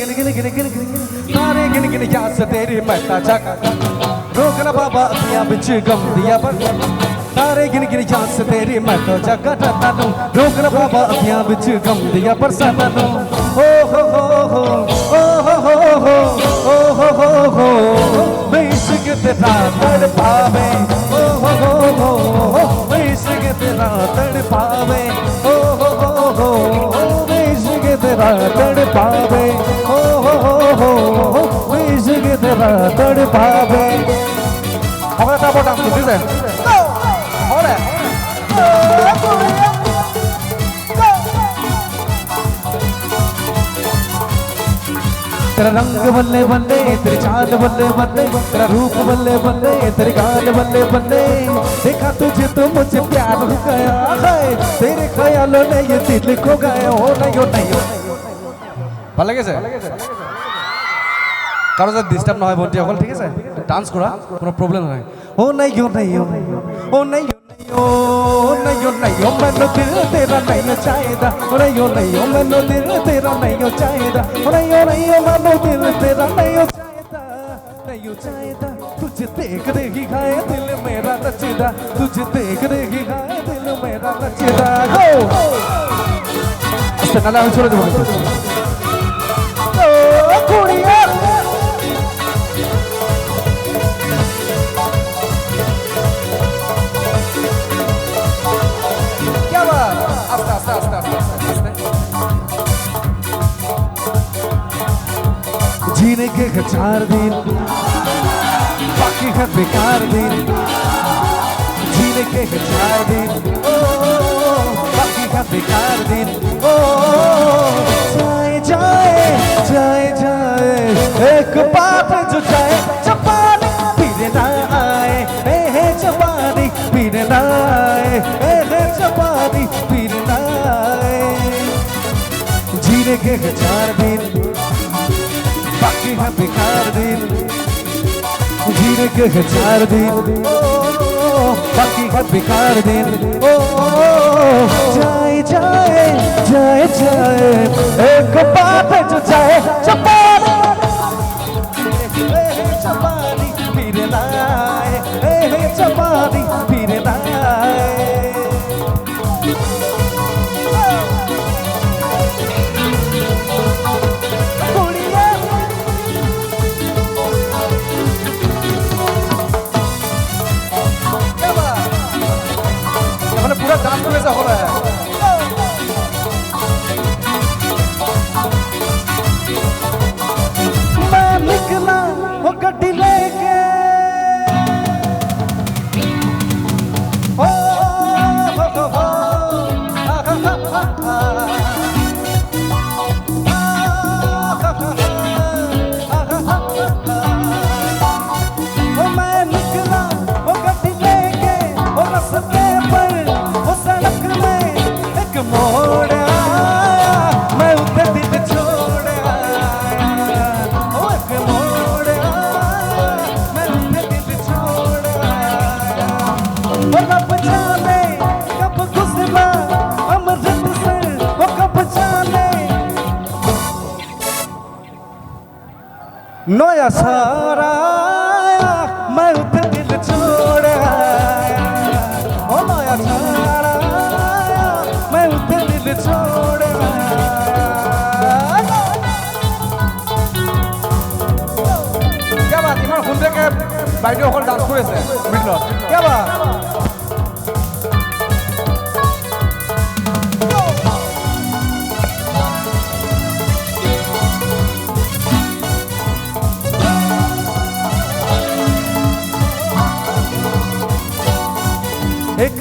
तारे गिन गिन याद से तेरी महता जागा रोकना बाबा अखियां बिच गम दिया पर तारे गिन गिन याद से तेरी महता जागा तनु रोकना बाबा अखियां बिच गम दिया पर सतनु ओ हो मैं इश्क तेरा तड़पावे ओ हो मैं इश्क तेरा तड़पावे ओ हो मैं इश्क तेरा तड़पावे ओ हो मैं इश्क तेरा तड़पावे और था बोटा किसी से और है तेरा रंग बल्ले बल्ले तेरी चाल बल्ले बल्ले तेरा रूप बल्ले बल्ले तेरी गाल बल्ले बल्ले देखा तुझे तो मुझे प्यार हो गया है तेरे ख्यालों ने ये दिल खो गया हो नहीं ভালো লাগেছে কারো যদি ডিস্টার্ব না হয় বলতে এখন ঠিক আছে ডান্স করা কোনো প্রবলেম নাই ও নাই मैनू दिल तेरा नहीं चाहेदा नहीं मैनू दिल तेरा नहीं चाहेदा नहीं मैनू दिल तेरा नहीं चाहेदा तुझे देख ही खाए दिल मेरा नचेदा तुझे देख ही खाए दिल मेरा नचेदा गो अच्छा नाला हम छोड़ देबो ओ कुड़िया जीने के 4 दिन बाकी है बेकार दिन जीने के 4 दिन ओ बाकी है बेकार दिन ओ जाए एक बात जो जाए चपानी पीने ना आए चपानी पीने ना आए चपानी पीने ना आए जीने के 4 दिन बाकी है बेकार दिन जीने के 4 दिन बाकी है बेकार दिन ओ जाए एक बात जो जाए चपानी पीने ना आए चपानी पीने ना आए पूरा डांस में से हो रहा है मैं निकला वो गड्डी लेके मैं निकला वो गड्डी लेके वो रस्ते पर मोड़ आया मैं उधर दिल छोड़ आया एक मोड़ आया मैं उधर दिल छोड़ आया वो कब जाने कब गुजरा अमृत से वो कब जाने नया सारा मैं उधर दिल छोड़ आया ओ नया सारा मैं उधर दिल छोड़ क्या बात इमान खुंदे के বাইরে ওখানে ডান্স করেছে মিডল क्या बात एक